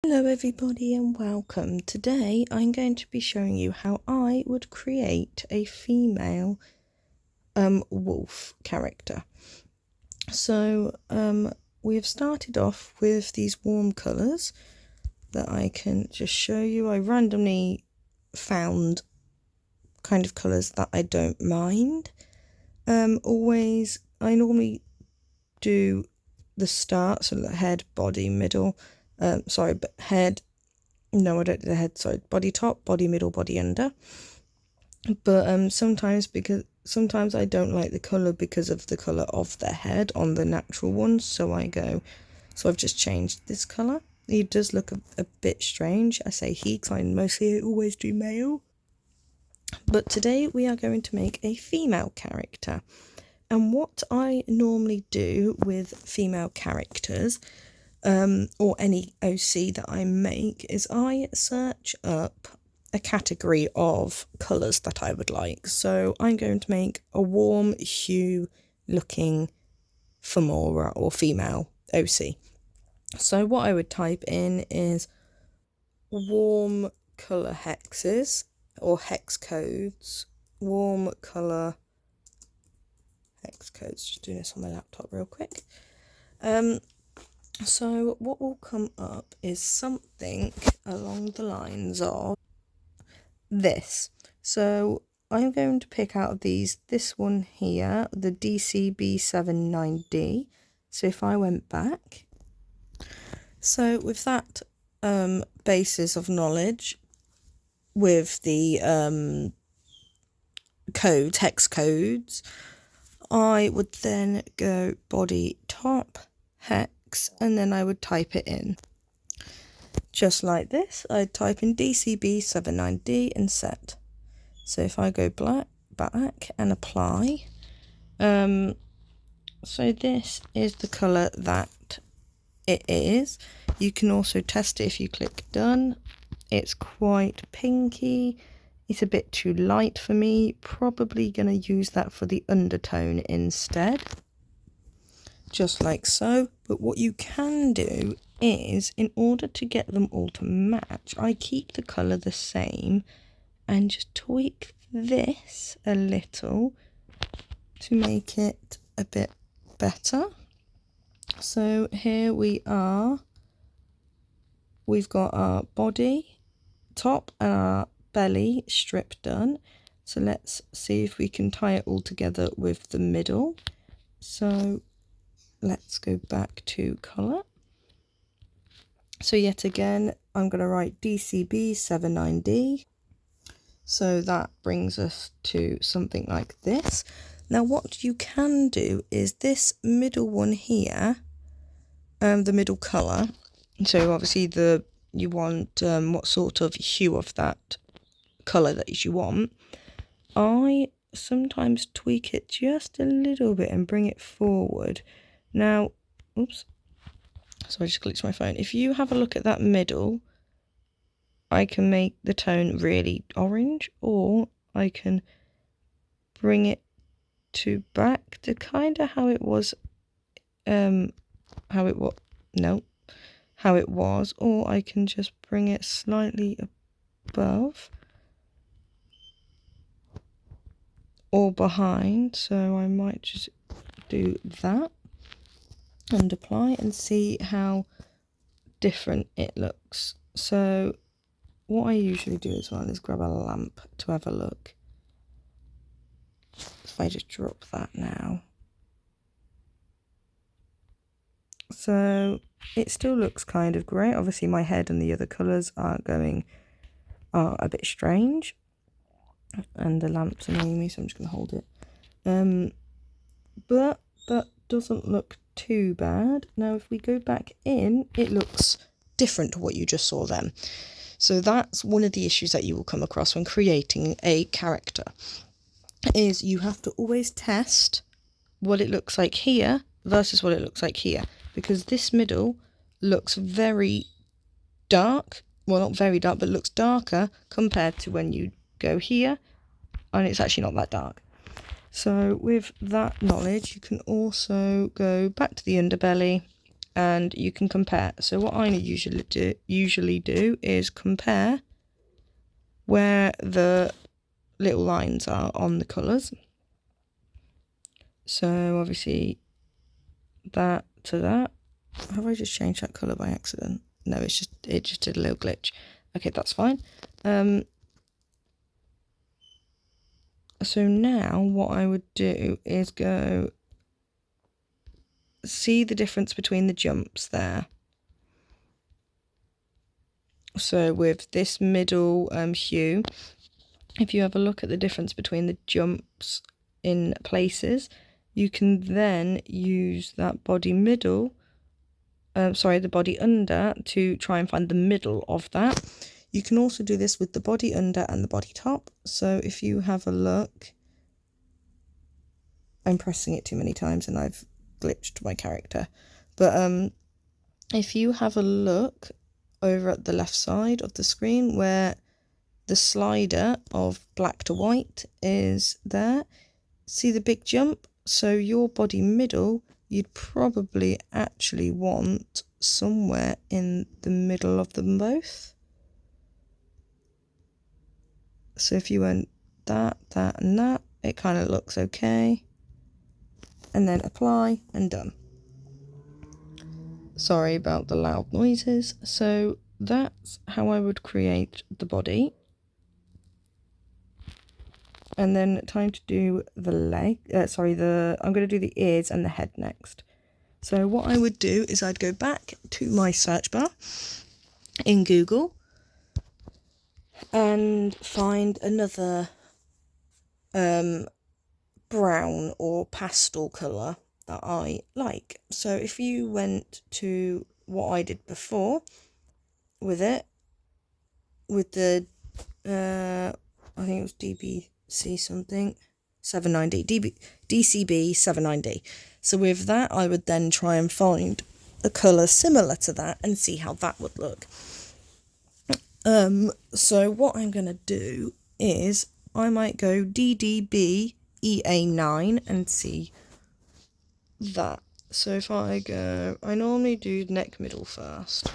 Hello everybody and welcome. Today I'm going to be showing you how I would create a female wolf character. So we have started off with these warm colours that I can just show you. I randomly found kind of colours that I don't mind. I normally do the start, so the head, body, middle. Head. No, I don't do the head. Sorry, body top, body middle, body under. But sometimes I don't like the colour because of the colour of the head on the natural ones. So I've just changed this colour. He does look a bit strange. I say he because I mostly always do male. But today we are going to make a female character. And what I normally do with female characters, or any OC that I make, is I search up a category of colours that I would like. So I'm going to make a warm hue looking femora or female OC. So what I would type in is warm colour hexes or hex codes, warm colour hex codes. Just doing this on my laptop real quick. So what will come up is something along the lines of this. So I'm going to pick out of these, this one here, the DCB79D. So if I went back, so with that basis of knowledge, with the hex codes, I would then go body top hex, and then I would type it in. Just like this, I'd type in DCB79D and set. So if I go back and apply, so this is the colour that it is. You can also test it if you click done. It's quite pinky. It's a bit too light for me. Probably going to use that for the undertone instead. Just like so. But what you can do is, in order to get them all to match, I keep the colour the same and just tweak this a little to make it a bit better. So here we are. We've got our body, top and our belly strip done. So let's see if we can tie it all together with the middle. So let's go back to colour. So yet again, I'm going to write DCB79D. So that brings us to something like this. Now what you can do is this middle one here, the middle colour. So obviously you want what sort of hue of that colour that you want. I sometimes tweak it just a little bit and bring it forward. Now, oops, so I just clicked my phone. If you have a look at that middle, I can make the tone really orange, or I can bring it back to kind of how it was, or I can just bring it slightly above or behind. So I might just do that and apply and see how different it looks. So what I usually do as well is grab a lamp to have a look. If I just drop that now. So it still looks kind of great. Obviously my head and the other colours are a bit strange. And the lamp's annoying me, so I'm just going to hold it. But that doesn't look too bad. Now if we go back in, it looks different to what you just saw then. So that's one of the issues that you will come across when creating a character, is you have to always test what it looks like here versus what it looks like here, because this middle looks very dark. Well, not very dark, but looks darker compared to when you go here, and it's actually not that dark. So with that knowledge, you can also go back to the underbelly and you can compare. So what I usually do is compare where the little lines are on the colours. So obviously that to that. Have I just changed that colour by accident? No, it just did a little glitch. Okay, that's fine. So now what I would do is go see the difference between the jumps there. So with this middle hue, if you have a look at the difference between the jumps in places, you can then use that body middle, the body under, to try and find the middle of that. You can also do this with the body under and the body top. So if you have a look, I'm pressing it too many times and I've glitched my character. But if you have a look over at the left side of the screen where the slider of black to white is there, see the big jump? So your body middle, you'd probably actually want somewhere in the middle of them both. So if you went that, and that, it kind of looks okay. And then apply and done. Sorry about the loud noises. So that's how I would create the body. And then time to do the leg, I'm going to do the ears and the head next. So what I would do is I'd go back to my search bar in Google and find another brown or pastel colour that I like. So if you went to what I did before with it, with the I think it was DBC something 79D, DCB 79D. So with that, I would then try and find a colour similar to that and see how that would look. So what I'm going to do is I might go DDB EA9 and see that. So if I go, I normally do neck middle first.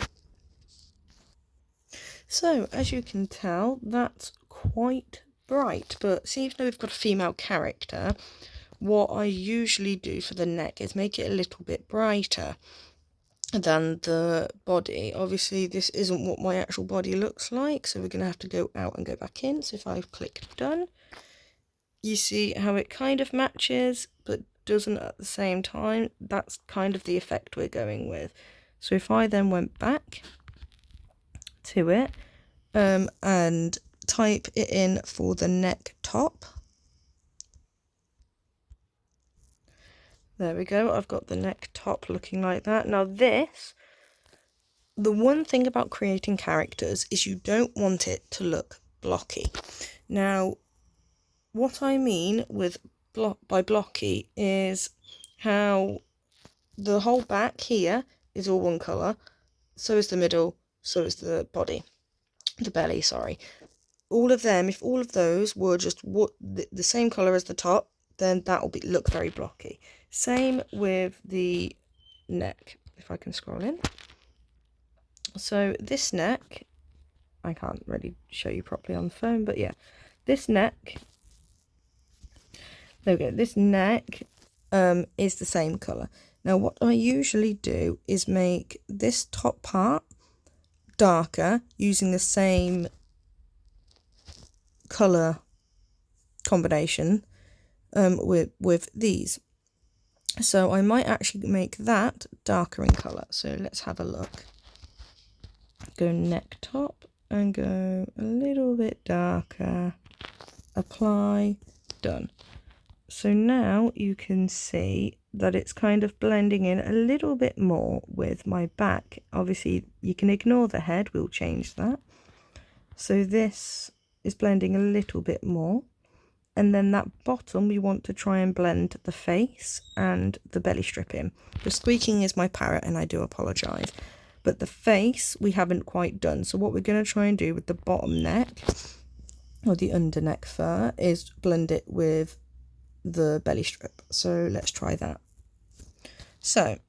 So as you can tell, that's quite bright, but see, even though we've got a female character, what I usually do for the neck is make it a little bit brighter than the body. Obviously this isn't what my actual body looks like, so we're going to have to go out and go back in. So if I click done, you see how it kind of matches but doesn't at the same time. That's kind of the effect we're going with. So if I then went back to it and type it in for the neck top, there we go, I've got the neck top looking like that. Now this, the one thing about creating characters is you don't want it to look blocky. Now what I mean with by blocky is how the whole back here is all one colour, so is the middle, so is the body, the belly, sorry. All of them, if all of those were just the same colour as the top, then that will look very blocky. Same with the neck, if I can scroll in. So this neck, I can't really show you properly on the phone, but yeah, this neck, there we go, this neck is the same colour. Now what I usually do is make this top part darker using the same colour combination with these. So I might actually make that darker in colour. So let's have a look. Go neck top and go a little bit darker. Apply, done. So now you can see that it's kind of blending in a little bit more with my back. Obviously you can ignore the head, we'll change that. So this is blending a little bit more. And then that bottom, we want to try and blend the face and the belly strip in. The squeaking is my parrot and I do apologise. But the face we haven't quite done. So what we're going to try and do with the bottom neck, or the under neck fur, is blend it with the belly strip. So let's try that. So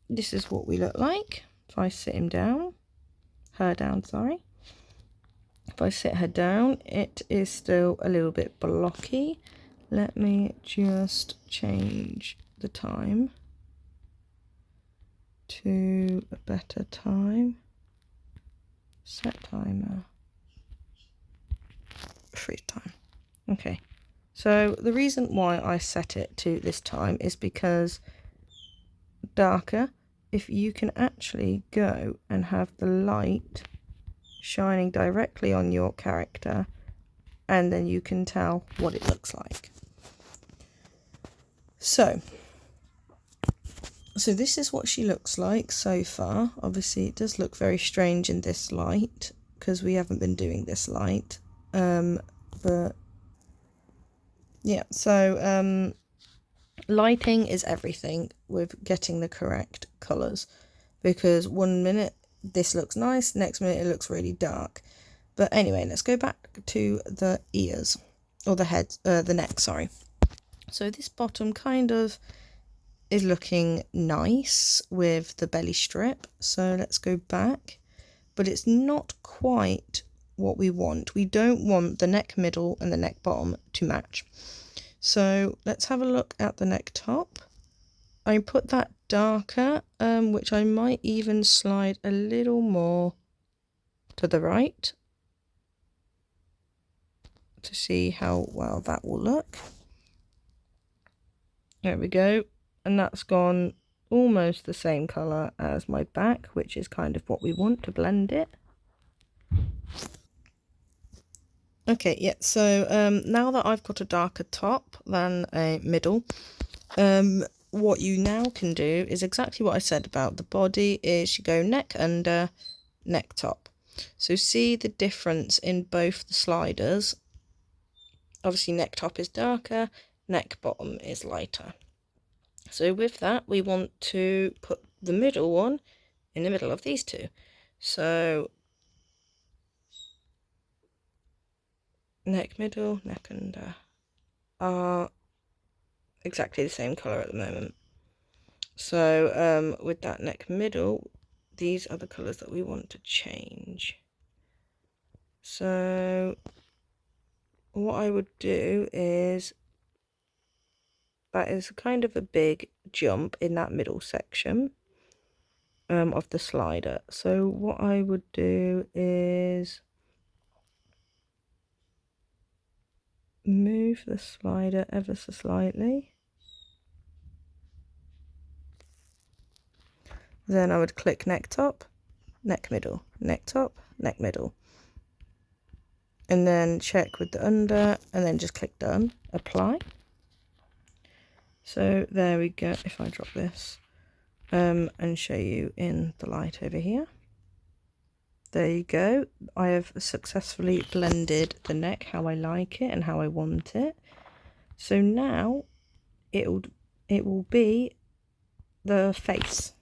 this is what we look like. If I sit him down, her down, sorry. If I sit her down, it is still a little bit blocky. Let me just change the time to a better time. Set timer. Freeze time. Okay. So the reason why I set it to this time is because darker, if you can actually go and have the light shining directly on your character, and then you can tell what it looks like. So this is what she looks like so far. Obviously it does look very strange in this light because we haven't been doing this light, but yeah, so lighting is everything with getting the correct colours, because one minute this looks nice, next minute it looks really dark. But anyway, let's go back to the ears, or the head, the neck, sorry. So this bottom kind of is looking nice with the belly strip, so let's go back, but it's not quite what we want. We don't want the neck middle and the neck bottom to match. So let's have a look at the neck top. I put that darker, which I might even slide a little more to the right to see how well that will look. There we go, and that's gone almost the same colour as my back, which is kind of what we want to blend it. Okay, yeah, so now that I've got a darker top than a middle, what you now can do is exactly what I said about the body, is you go neck under, neck top. So see the difference in both the sliders. Obviously neck top is darker, neck bottom is lighter. So with that, we want to put the middle one in the middle of these two. So neck middle, neck under are exactly the same colour at the moment. So with that neck middle, these are the colours that we want to change. So what I would do is, that is kind of a big jump in that middle section of the slider. So what I would do is move the slider ever so slightly. Then I would click neck top, neck middle, neck top, neck middle. And then check with the under, and then just click done, apply. So there we go. If I drop this and show you in the light over here. There you go. I have successfully blended the neck how I like it and how I want it. So now it will be the face.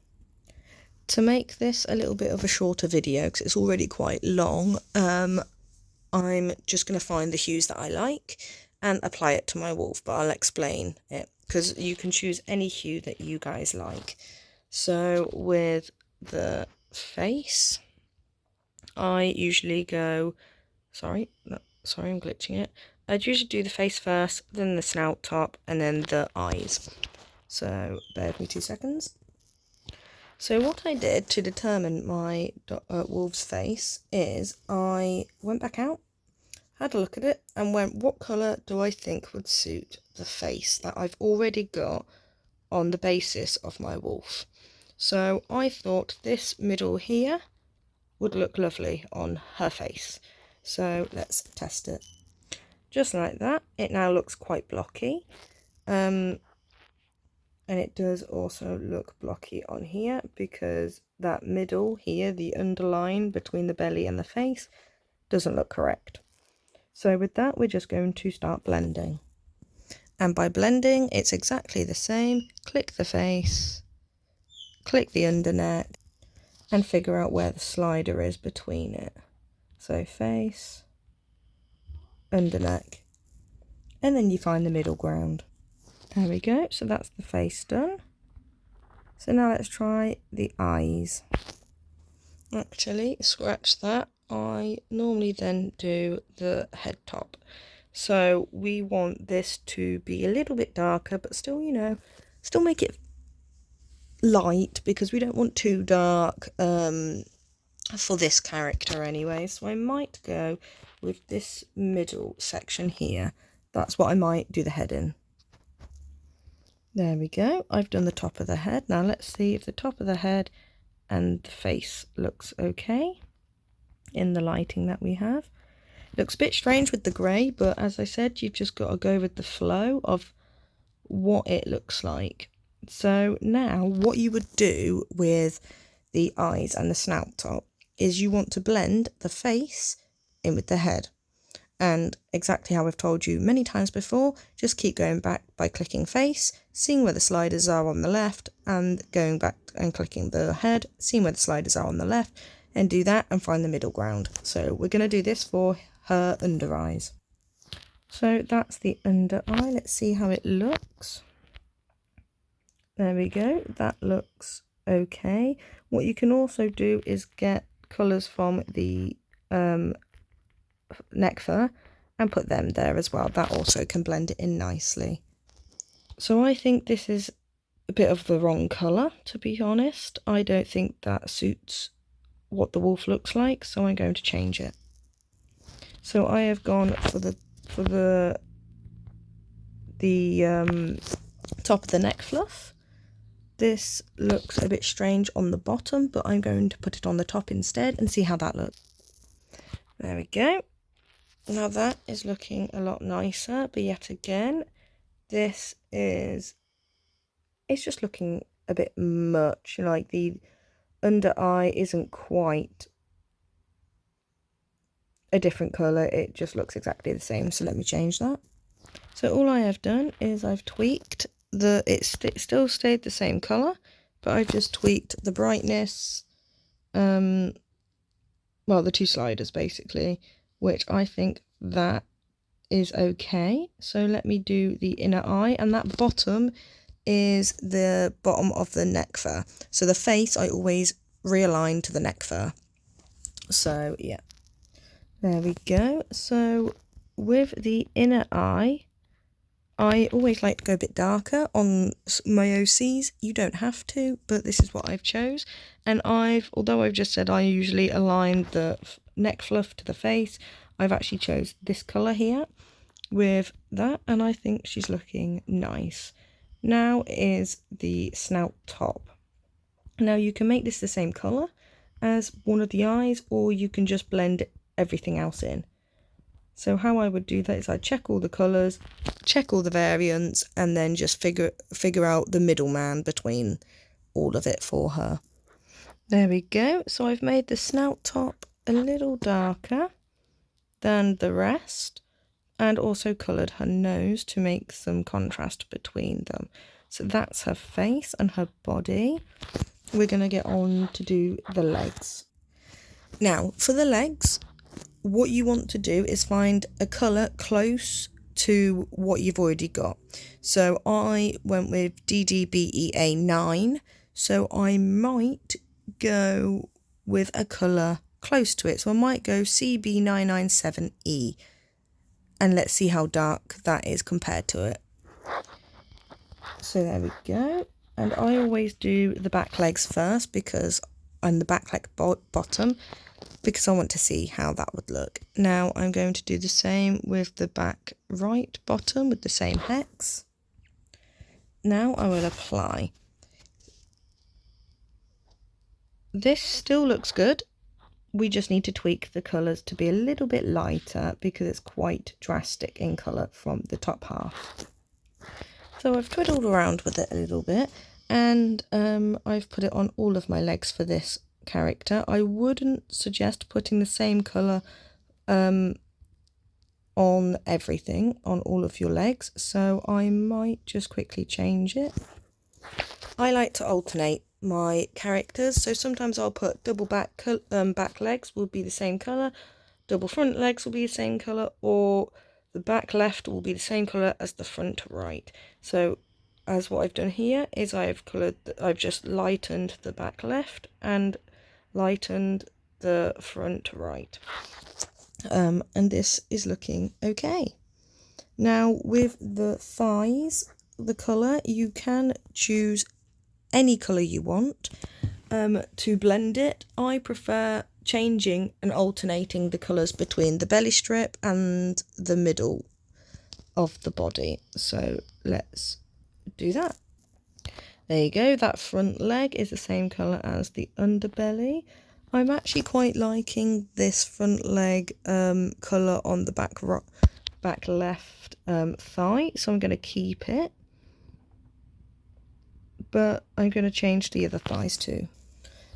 To make this a little bit of a shorter video, because it's already quite long, I'm just going to find the hues that I like and apply it to my wolf, but I'll explain it, because you can choose any hue that you guys like. So with the face, I usually go, sorry, I'm glitching it. I'd usually do the face first, then the snout top, and then the eyes. So bear with me 2 seconds. So what I did to determine my wolf's face is I went back out, had a look at it, and went, what colour do I think would suit the face that I've already got on the basis of my wolf? So I thought this middle here would look lovely on her face. So let's test it. Just like that. It now looks quite blocky. And it does also look blocky on here, because that middle here, the underline between the belly and the face, doesn't look correct. So with that, we're just going to start blending. And by blending, it's exactly the same. Click the face, click the under neck, and figure out where the slider is between it. So face, under neck, and then you find the middle ground. There we go. So that's the face done. So now let's try the eyes. Actually, scratch that. I normally then do the head top. So we want this to be a little bit darker, but still, you know, still make it light, because we don't want too dark for this character anyway. So I might go with this middle section here. That's what I might do the head in. There we go. I've done the top of the head. Now let's see if the top of the head and the face looks okay in the lighting that we have. It looks a bit strange with the grey, but as I said, you've just got to go with the flow of what it looks like. So now what you would do with the eyes and the snout top is you want to blend the face in with the head. And exactly how I've told you many times before, just keep going back by clicking face, seeing where the sliders are on the left, and going back and clicking the head, seeing where the sliders are on the left, and do that and find the middle ground. So we're going to do this for her under eyes. So that's the under eye. Let's see how it looks. There we go. That looks okay. What you can also do is get colours from the neck fur and put them there as well. That also can blend it in nicely. So I think this is a bit of the wrong colour, to be honest. I don't think that suits what the wolf looks like, so I'm going to change it. So I have gone for the top of the neck fluff. This looks a bit strange on the bottom, but I'm going to put it on the top instead and see how that looks. There we go. Now that is looking a lot nicer, but yet again, it's just looking a bit much, like the under eye isn't quite a different colour, it just looks exactly the same. So let me change that. So all I have done is I've tweaked it still stayed the same colour, but I've just tweaked the brightness, well, the two sliders basically, which I think that is okay. So let me do the inner eye, and that bottom is the bottom of the neck fur. So the face I always realign to the neck fur. So yeah, there we go. So with the inner eye, I always like to go a bit darker on my OCs. You don't have to, but this is what I've chose. And although I've just said I usually align the neck fluff to the face, I've actually chose this colour here with that, and I think she's looking nice. Now is the snout top. Now you can make this the same colour as one of the eyes, or you can just blend everything else in. So how I would do that is I'd check all the colours, check all the variants, and then just figure out the middleman between all of it for her. There we go. So I've made the snout top a little darker than the rest, and also coloured her nose to make some contrast between them. So that's her face and her body. We're going to get on to do the legs. Now, for the legs, what you want to do is find a colour close to what you've already got. So I went with DDBEA 9, so I might go with a colour close to it. So I might go CB997E, and let's see how dark that is compared to it. So there we go. And I always do the back legs first, and the back leg bottom, because I want to see how that would look. Now I'm going to do the same with the back right bottom with the same hex. Now I will apply. This still looks good. We just need to tweak the colours to be a little bit lighter, because it's quite drastic in colour from the top half. So I've twiddled around with it a little bit, and I've put it on all of my legs for this character. I wouldn't suggest putting the same colour on everything, on all of your legs, so I might just quickly change it. I like to alternate my characters, so sometimes I'll put double back legs will be the same colour, double front legs will be the same colour, or the back left will be the same colour as the front right. So as what I've done here is I've just lightened the back left and lightened the front right. And this is looking okay. Now with the thighs, the colour, you can choose any colour you want to blend it. I prefer changing and alternating the colours between the belly strip and the middle of the body. So let's do that. There you go, that front leg is the same colour as the underbelly. I'm actually quite liking this front leg colour on the back left thigh, so I'm going to keep it. But I'm going to change the other thighs too.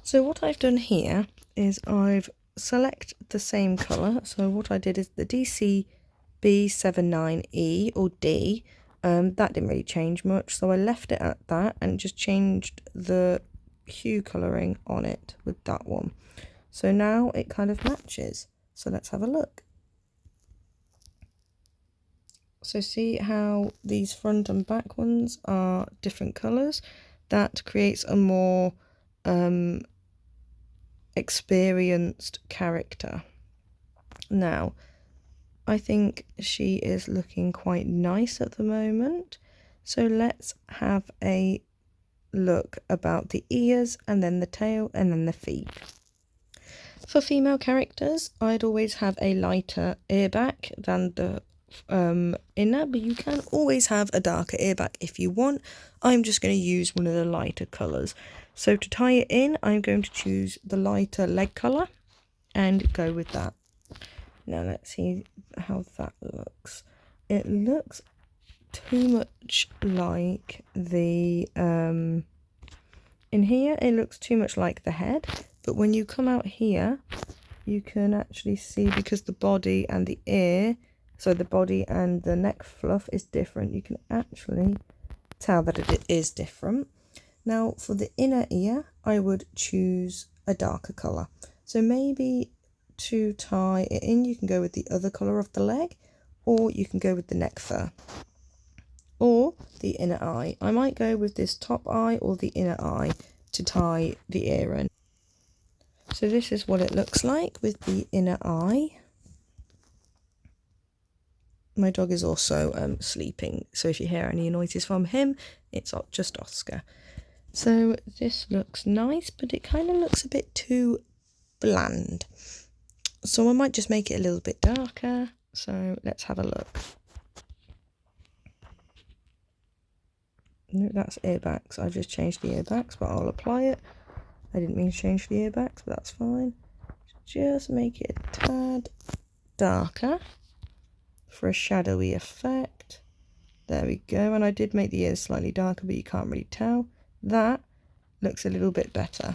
So what I've done here is I've selected the same colour. So what I did is the DCB79E or D. That didn't really change much, so I left it at that and just changed the hue colouring on it with that one. So now it kind of matches. So let's have a look. So see how these front and back ones are different colours? That creates a more experienced character. Now, I think she is looking quite nice at the moment. So let's have a look about the ears and then the tail and then the feet. For female characters, I'd always have a lighter ear back than the inner, but you can always have a darker ear back if you want. I'm just going to use one of the lighter colours. So to tie it in, I'm going to choose the lighter leg colour and go with that. Now let's see how that looks. It looks too much like the in here it looks too much like the head, but when you come out here you can actually see, because the body and the ear, so the body and the neck fluff is different, you can actually tell that it is different. Now for the inner ear, I would choose a darker colour. So maybe to tie it in, you can go with the other colour of the leg, or you can go with the neck fur, or the inner eye. I might go with this top eye or the inner eye to tie the ear in. So this is what it looks like with the inner eye. My dog is also sleeping, so if you hear any noises from him, it's just Oscar. So this looks nice, but it kind of looks a bit too bland. So I might just make it a little bit darker. So let's have a look. No, that's earbacks. I've just changed the earbacks, but I'll apply it. I didn't mean to change the earbacks, but that's fine. Just make it a tad darker for a shadowy effect. There we go. And I did make the ears slightly darker, but you can't really tell. That looks a little bit better.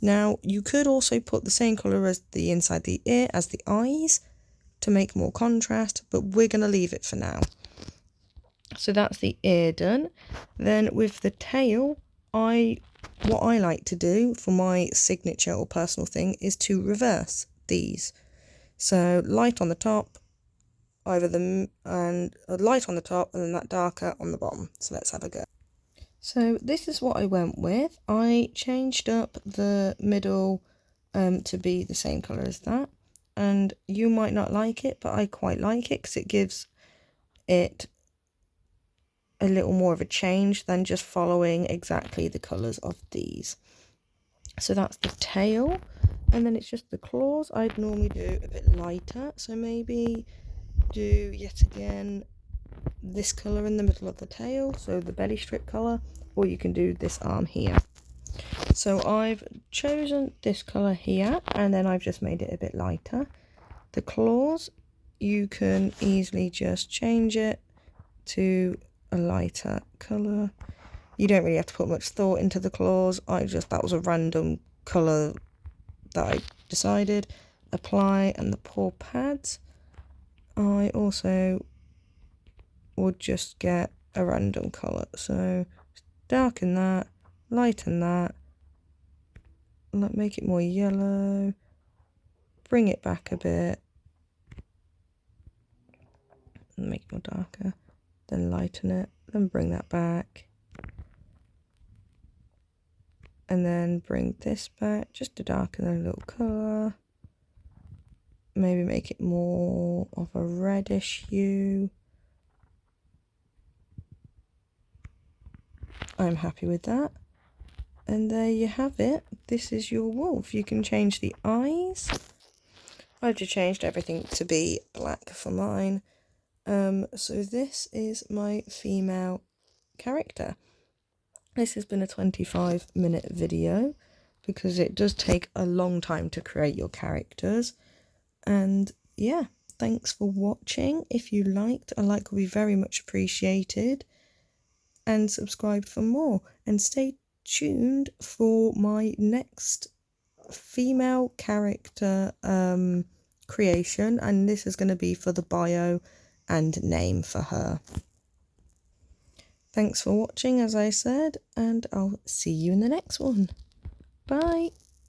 Now, you could also put the same colour as the inside the ear as the eyes to make more contrast, but we're going to leave it for now. So that's the ear done. Then with the tail, what I like to do for my signature or personal thing is to reverse these. So light on the top, and a light on the top, and then that darker on the bottom. So let's have a go. So this is what I went with. I changed up the middle to be the same colour as that. And you might not like it, but I quite like it because it gives it a little more of a change than just following exactly the colours of these. So that's the tail, and then it's just the claws. I'd normally do a bit lighter, so maybe do yet again this colour in the middle of the tail, so the belly strip colour, or you can do this arm here. So I've chosen this colour here, and then I've just made it a bit lighter. The claws, you can easily just change it to a lighter colour. You don't really have to put much thought into the claws. That was a random colour that I decided. Apply, and the paw pads, I also would just get a random colour. So darken that, lighten that, make it more yellow, bring it back a bit, and make it more darker, then lighten it, then bring that back, and then bring this back just to darken a little colour. Maybe make it more of a reddish hue. I'm happy with that. And there you have it. This is your wolf. You can change the eyes. I've just changed everything to be black for mine. So this is my female character. This has been a 25-minute video because it does take a long time to create your characters. And yeah, thanks for watching. If you liked, a like would be very much appreciated. And subscribe for more. And stay tuned for my next female character creation. And this is going to be for the bio and name for her. Thanks for watching, as I said, and I'll see you in the next one. Bye.